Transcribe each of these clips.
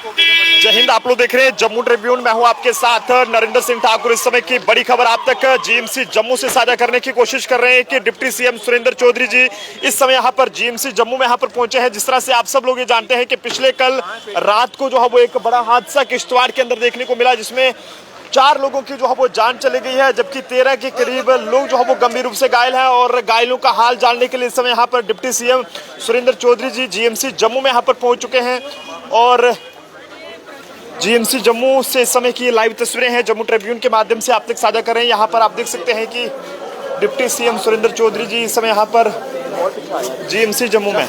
जय हिंद। आप लोग देख रहे हैं जम्मू ट्रिब्यून। मैं हूं आपके साथ नरेंद्र सिंह ठाकुर। इस समय की बड़ी खबर आप तक जीएमसी जम्मू से साझा करने की कोशिश कर रहे हैं कि डिप्टी सीएम सुरेंद्र चौधरी जी इस समय यहां पर जीएमसी जम्मू में यहां पर पहुंचे हैं। जिस तरह से आप सब लोग ये जानते हैं कि पिछले कल रात को जो है वो एक बड़ा हादसा किश्तवाड़ के अंदर देखने को मिला, जिसमें 4 लोगों की जो है वो जान चली गई है, जबकि 13 के करीब लोग जो है वो गंभीर रूप से घायल हैं। और घायलों का हाल जानने के लिए इस समय यहाँ पर डिप्टी सीएम सुरेंद्र चौधरी जी जीएमसी जम्मू में यहाँ पर पहुंच चुके हैं। और जीएमसी जम्मू से इस समय की लाइव तस्वीरें हैं जम्मू ट्रिब्यून के माध्यम से आप तक साझा कर रहे हैं। यहाँ पर आप देख सकते हैं कि डिप्टी सीएम सुरेंद्र चौधरी जी इस समय यहाँ पर जीएमसी जम्मू में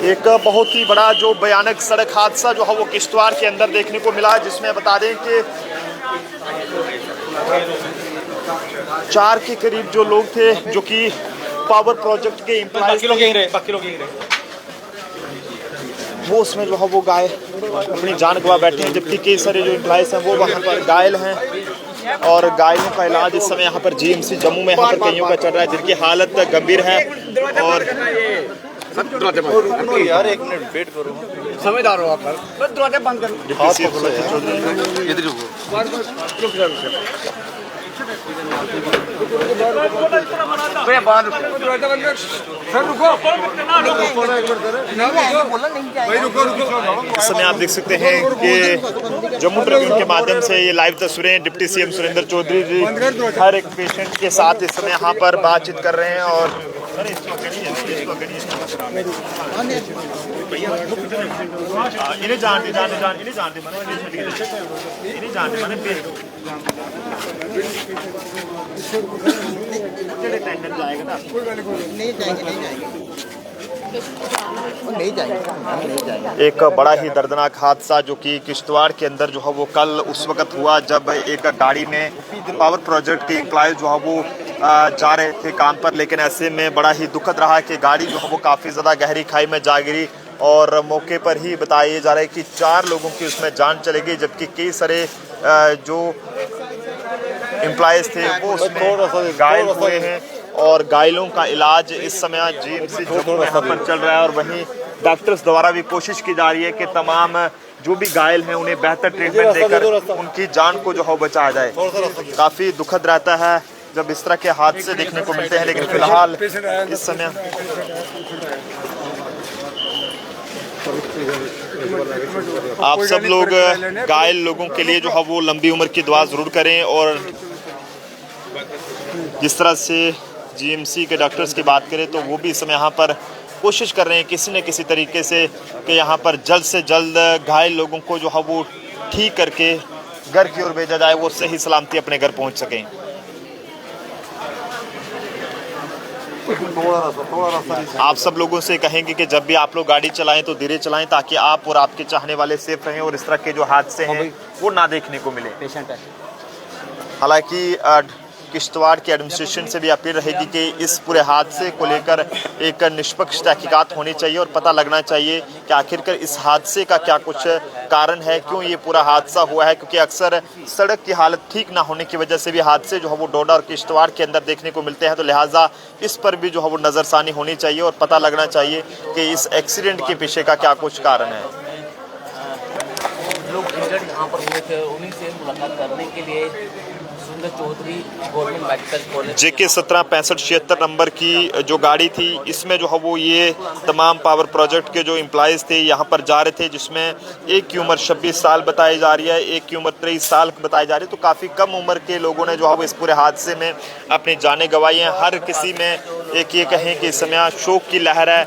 एक बहुत ही बड़ा जो भयानक सड़क हादसा जो है वो किश्तवाड़ के अंदर देखने को मिला, जिसमें बता दें कि 4 के करीब जो लोग थे जो कि पावर प्रोजेक्ट के एम्प्लॉइज वो उसमें जो है वो अपनी जान गंवा बैठे हैं, जबकि कई सारे जो एम्प्लॉइज हैं वो वहाँ पर घायल हैं। और घायलों का इलाज इस समय यहाँ पर जीएमसी जम्मू में यहाँ पर कईयों का चल रहा है, जिनकी हालत गंभीर है। और यार एक मिनट वेट करो, समझदार हो आप, बस दरवाजा बंद कर। इस समय आप देख सकते हैं कि जम्मू ट्रिब्यून के माध्यम से ये लाइव तस्वीरें डिप्टी सीएम सुरेंद्र चौधरी जी हर एक पेशेंट के साथ इस समय यहाँ पर बातचीत कर रहे हैं। और इन्हें जानते जाएगा ना, नहीं जाएगा। एक बड़ा ही दर्दनाक हादसा जो कि किश्तवाड़ के अंदर जो है वो कल उस वक्त हुआ जब एक गाड़ी में पावर प्रोजेक्ट के एम्प्लॉय जो है वो जा रहे थे काम पर, लेकिन ऐसे में बड़ा ही दुखद रहा कि गाड़ी जो है वो काफ़ी ज़्यादा गहरी खाई में जा गिरी। और मौके पर ही बताया जा रहा है कि 4 लोगों की उसमें जान चली गई, जबकि कई सारे जो एम्प्लॉयज़ थे वो उसमें घायल हुए हैं। और घायलों का इलाज इस समय जीएमसी जम्मू में यहाँ पर चल रहा है। और वहीं डॉक्टर्स द्वारा भी कोशिश की जा रही है कि तमाम जो भी घायल हैं उन्हें बेहतर ट्रीटमेंट देकर उनकी जान को जो है बचाया जाए। काफ़ी दुखद रहता है जब इस तरह के हादसे देखने को मिलते हैं, लेकिन फिलहाल इस समय आप सब लोग घायल लोगों के लिए जो है वो लंबी उम्र की दुआ ज़रूर करें। और जिस तरह से जीएमसी के डॉक्टर्स की बात करें तो वो भी इस समय यहाँ पर कोशिश कर रहे हैं किसी न किसी तरीके से कि यहाँ पर जल्द से जल्द घायल लोगों को जो है वो ठीक करके घर की ओर भेजा जाए, वो सही सलामती अपने घर पहुँच सकें। आप सब लोगों से कहेंगे कि जब भी आप लोग गाड़ी चलाएं तो धीरे चलाएं, ताकि आप और आपके चाहने वाले सेफ रहें और इस तरह के जो हादसे हैं वो ना देखने को मिले। हालांकि किश्तवाड़ के एडमिनिस्ट्रेशन से भी अपील रहेगी कि इस पूरे हादसे को लेकर एक निष्पक्ष तहकीकात होनी चाहिए और पता लगना चाहिए कि आखिरकार इस हादसे का क्या कुछ कारण है, क्यों ये पूरा हादसा हुआ है। क्योंकि अक्सर सड़क की हालत ठीक ना होने की वजह से भी हादसे जो है वो डोडा और किश्तवाड़ के अंदर देखने को मिलते हैं। तो लिहाजा इस पर भी जो है वो नज़रसानी होनी चाहिए और पता लगना चाहिए कि इस एक्सीडेंट के पीछे का क्या कुछ कारण है। लोग इंजर्ड यहाँ पर हुए थे, उन्हीं से मुलाकात करने के लिए Chaudhary government medical college JK 176576 number की जो गाड़ी थी, इसमें जो है वो ये तमाम पावर प्रोजेक्ट के जो एम्प्लॉइज़ थे यहाँ पर जा रहे थे, जिसमें एक की उम्र 26 साल बताई जा रही है, एक की उम्र 23 साल बताई जा रही है। तो काफ़ी कम उम्र के लोगों ने जो है वो इस पूरे हादसे में अपनी जानें गंवाई हैं। हर किसी में एक ये कहें कि इस समय शोक की लहर है।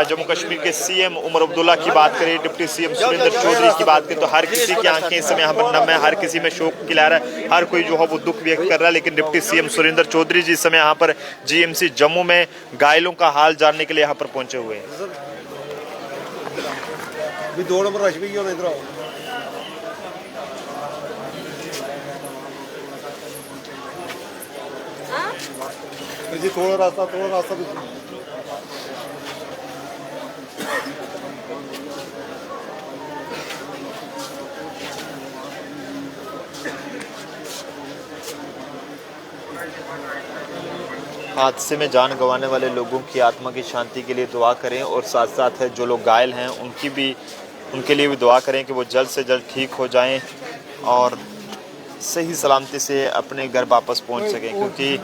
जम्मू कश्मीर के CM उमर अब्दुल्ला की बात करें, डिप्टी सीएम सुरेंद्र चौधरी की बात करें, तो हर किसी की आंखें इस समय यहाँ पर नम है, हर किसी में शोक की लहर है, हर कोई जो है वो दुख व्यक्त कर रहा है। लेकिन डिप्टी सीएम सुरेंद्र चौधरी जी इस समय यहाँ पर जीएमसी जम्मू में घायलों का हाल जानने के लिए यहाँ पर पहुंचे हुए हैं। थोड़ा रास्ता हादसे में जान गंवाने वाले लोगों की आत्मा की शांति के लिए दुआ करें और साथ साथ जो लोग घायल हैं उनके लिए भी दुआ करें कि वो जल्द से जल्द ठीक हो जाएं और सही सलामती से अपने घर वापस पहुंच सकें, क्योंकि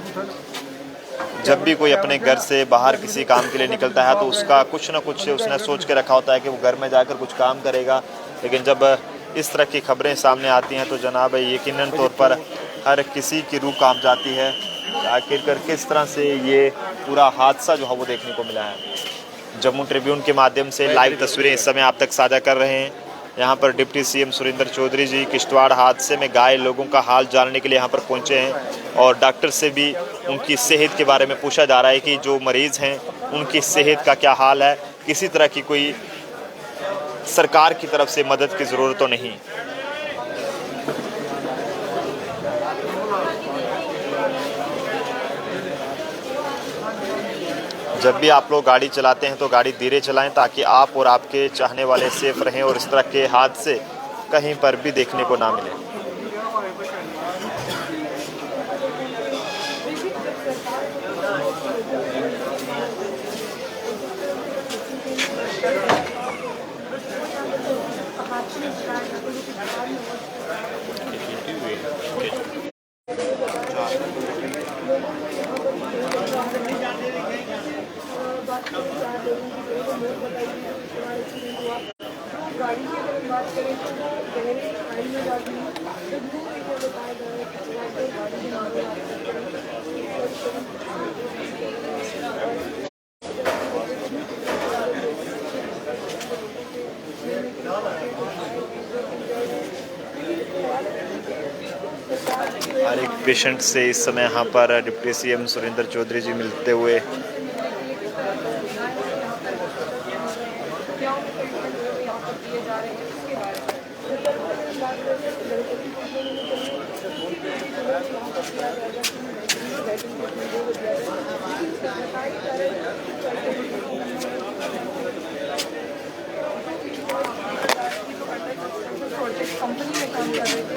जब भी कोई अपने घर से बाहर किसी काम के लिए निकलता है तो उसका कुछ ना कुछ उसने सोच के रखा होता है कि वो घर में जाकर कुछ काम करेगा, लेकिन जब इस तरह की खबरें सामने आती हैं तो जनाब यकीनन तौर पर हर किसी की रूह कांप जाती है। आखिरकार किस तरह से ये पूरा हादसा जो है वो देखने को मिला है। जम्मू ट्रिब्यून के माध्यम से लाइव तस्वीरें इस समय आप तक साझा कर रहे हैं। यहाँ पर डिप्टी सीएम सुरेंद्र चौधरी जी किश्तवाड़ हादसे में घायल लोगों का हाल जानने के लिए यहाँ पर पहुँचे हैं और डॉक्टर से भी उनकी सेहत के बारे में पूछा जा रहा है कि जो मरीज़ हैं उनकी सेहत का क्या हाल है, किसी तरह की कोई सरकार की तरफ से मदद की ज़रूरत तो नहीं। जब भी आप लोग गाड़ी चलाते हैं तो गाड़ी धीरे चलाएं ताकि आप और आपके चाहने वाले सेफ रहें और इस तरह के हादसे कहीं पर भी देखने को ना मिले। गाड़ी की अगर बात करें तो गहरे खाई में जाती है तो दो एरिया बताया जा रहा है कि गाड़ी के नाम हर एक पेशेंट से इस समय यहाँ पर डिप्टी सीएम सुरेंद्र चौधरी जी मिलते हुए कंपनी में काम कर रहे थे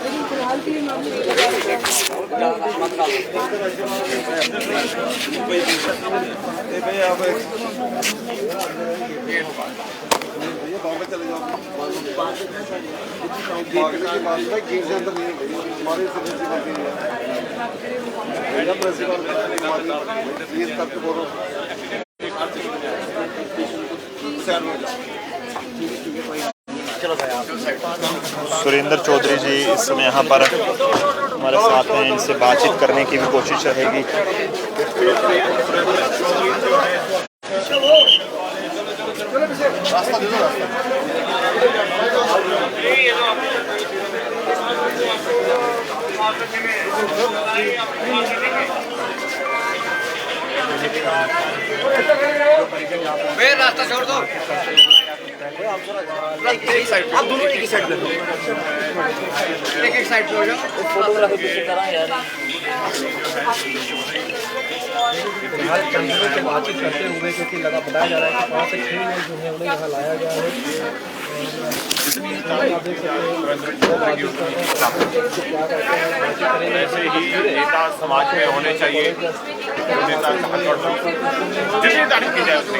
लेकिन फिलहाल के मामले सुरेंद्र चौधरी जी इस समय यहाँ पर हमारे साथ हैं, इनसे बातचीत करने की भी कोशिश रहेगी। रास्ता छोड़ दो, आप दोनों एक ही साइड पे, एक साइड पे हो जाओ। फोटोग्राफी किसी तरह यार फिलहाल चंदनों से बातचीत करते हुए क्योंकि बताया जा रहा है कि 5 से 6 लोग जो है उन्हें यहाँ लाया गया है। आप देख सकते हैं ऐसे ही नेता समाज में होने चाहिए, नेता जितनी तारीफ की जाए उतनी।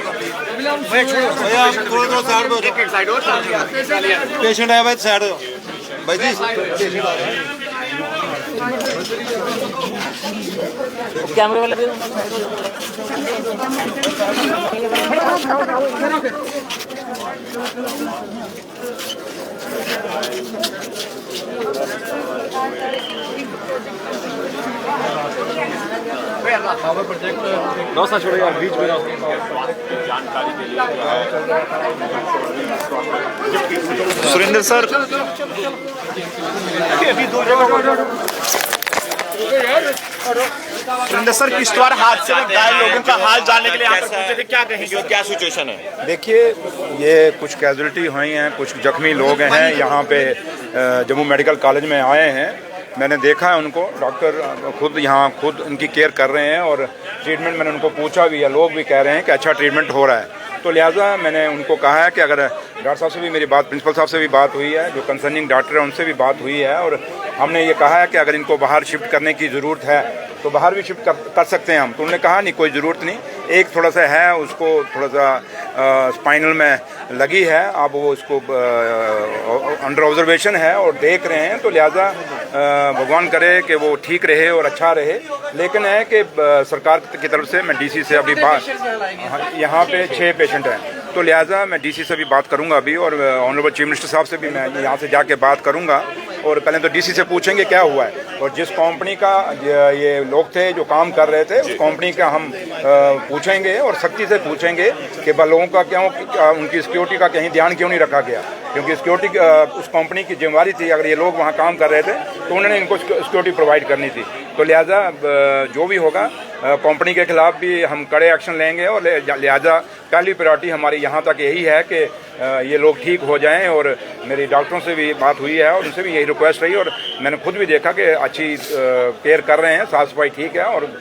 पेशेंट है भाई, साइड हो भाई जी, पेशेंट आ रहे हैं। कैमरे वाले रास्ता छोड़ो यार, बीच में जानकारी के लिए सुरेंद्र सर, सुरेंद्र सर, किश्तवाड़ हादसे में घायल लोगों का हाल जानने के लिए यहाँ पर पहुंचे थे, क्या कहेंगे, क्या सिचुएशन है? देखिए, ये कुछ कैजुअलिटी हुई हैं, कुछ जख्मी लोग हैं यहाँ पे जम्मू मेडिकल कॉलेज में आए हैं। मैंने देखा है उनको, डॉक्टर खुद उनकी केयर कर रहे हैं और ट्रीटमेंट मैंने उनको पूछा भी है, लोग भी कह रहे हैं कि अच्छा ट्रीटमेंट हो रहा है। तो लिहाजा मैंने उनको कहा है कि अगर डॉक्टर साहब से भी मेरी बात, प्रिंसिपल साहब से भी बात हुई है, जो कंसर्निंग डॉक्टर है उनसे भी बात हुई है, और हमने ये कहा है कि अगर इनको बाहर शिफ्ट करने की ज़रूरत है तो बाहर भी शिफ्ट कर सकते हैं हम। तो उन्होंने कहा नहीं, कोई ज़रूरत नहीं, एक थोड़ा सा है, उसको थोड़ा सा स्पाइनल में लगी है, अब वो उसको अंडर ऑब्जर्वेशन है और देख रहे हैं, तो लिहाजा भगवान करे कि वो ठीक रहे और अच्छा रहे। लेकिन है कि सरकार की तरफ से मैं डीसी से अभी बात, यहाँ पे 6 पेशेंट हैं, तो लिहाजा मैं डीसी से भी बात करूंगा अभी, और ऑनरेबल चीफ मिनिस्टर साहब से भी मैं यहाँ से जाके बात करूंगा, और पहले तो डीसी से पूछेंगे क्या हुआ है, और जिस कंपनी का ये लोग थे जो काम कर रहे थे उस कंपनी का हम पूछेंगे और सख्ती से पूछेंगे कि लोगों का क्यों, उनकी सिक्योरिटी का कहीं ध्यान क्यों नहीं रखा गया, क्योंकि सिक्योरिटी उस कंपनी की जिम्मेवारी थी। अगर ये लोग वहाँ काम कर रहे थे तो उन्होंने इनको सिक्योरिटी प्रोवाइड करनी थी। तो लिहाजा जो भी होगा कंपनी के खिलाफ भी हम कड़े एक्शन लेंगे, और लिहाजा पहली प्रायोरिटी हमारी यहाँ तक यही है कि ये लोग ठीक हो जाएं। और मेरी डॉक्टरों से भी बात हुई है और उनसे भी यही रिक्वेस्ट रही, और मैंने खुद भी देखा कि अच्छी केयर कर रहे हैं, साफ सफाई ठीक है, और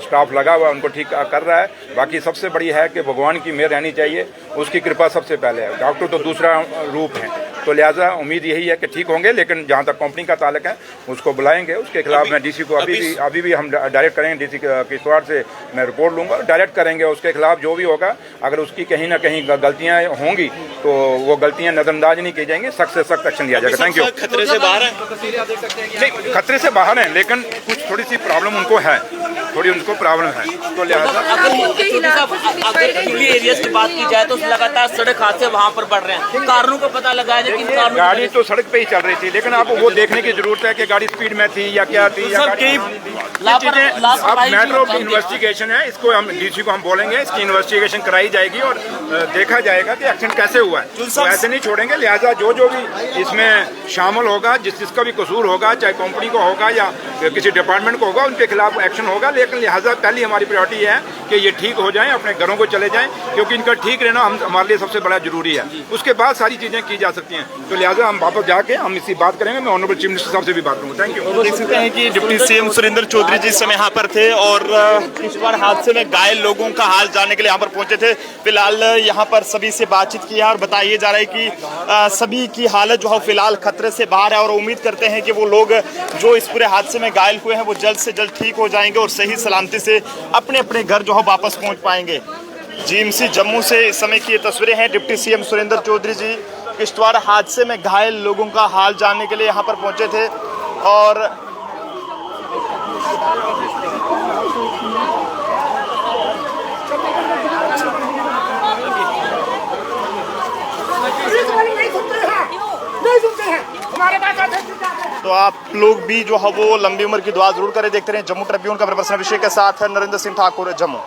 स्टाफ लगा हुआ उनको ठीक कर रहा है। बाकी सबसे बड़ी है कि भगवान की मेहर रहनी चाहिए, उसकी कृपा सबसे पहले है, डॉक्टर तो दूसरा रूप है। तो लिहाजा उम्मीद यही है कि ठीक होंगे, लेकिन जहाँ तक कंपनी का ताल्लुक है उसको बुलाएंगे, उसके खिलाफ मैं डीसी को अभी भी हम डायरेक्ट करेंगे, डीसी किश्तवाड़ से मैं रिपोर्ट लूँगा, डायरेक्ट करेंगे उसके खिलाफ जो भी होगा। अगर उसकी कहीं ना कहीं गलतियाँ होंगी तो वो गलतियाँ नजरअंदाज नहीं की जाएंगी, सख्त से सख्त एक्शन लिया जाएगा। Thank you. खतरे से बाहर है, नहीं खतरे से बाहर हैं, लेकिन कुछ थोड़ी सी प्रॉब्लम उनको है, थोड़ी उनको प्रॉब्लम है, तो लिहाजा अगर खुली एरियाज की बात की जाए तो लगातार सड़क हादसे वहाँ पर बढ़ रहे हैं, कारणों का पता लगाया जाए कि कारणों गाड़ी तो सड़क पे ही चल रही थी, लेकिन आपको वो देखने की जरूरत है कि गाड़ी स्पीड में थी या क्या थी, या चीजें अब मैटर ऑफ इन्वेस्टिगेशन है। इसको हम डीसी को हम बोलेंगे, इसकी इन्वेस्टिगेशन कराई जाएगी और देखा जाएगा कि एक्सीडेंट कैसे हुआ है, तो ऐसे नहीं छोड़ेंगे। लिहाजा जो भी इसमें शामिल होगा, जिसका भी कसूर होगा, चाहे कंपनी को होगा या किसी डिपार्टमेंट को होगा, उनके खिलाफ एक्शन होगा। लेकिन लिहाजा पहली हमारी प्रायोरिटी है कि ये ठीक हो जाएं, अपने घरों को चले जाएं, क्योंकि इनका ठीक रहना हमारे लिए सबसे बड़ा जरूरी है। उसके बाद सारी चीजें की जा सकती हैं। तो लिहाजा हम वापस जाके हम इसकी बात करेंगे, मैं ऑनरेबल चीफ मिनिस्टर साहब से भी बात करूँगा। Thank you. देख सकते हैं कि डिप्टी सीएम सुरेंद्र चौधरी जी इस समय यहाँ पर थे और किश्तवाड़ हादसे में घायल लोगों का हाल जानने के लिए यहाँ पर पहुंचे थे। फिलहाल यहाँ पर सभी से बातचीत की है और बताया जा रहा है कि सभी की हालत जो है फिलहाल खतरे से बाहर है, और उम्मीद करते हैं कि वो लोग जो इस पूरे हादसे में घायल हुए हैं वो जल्द से जल्द ठीक हो जाएंगे और सही सलामती से अपने अपने घर जो है वापस पहुँच पाएंगे। जीएमसी जम्मू से इस समय की ये तस्वीरें हैं। डिप्टी सीएम सुरेंद्र चौधरी जी किश्तवाड़ हादसे में घायल लोगों का हाल जानने के लिए यहाँ पर पहुंचे थे और तो आप लोग भी जो है वो लंबी उम्र की दुआ जरूर करें। देखते रहे जम्मू ट्रिब्यून का। मेरे पर्सनल विषय के साथ नरेंद्र सिंह ठाकुर, जम्मू।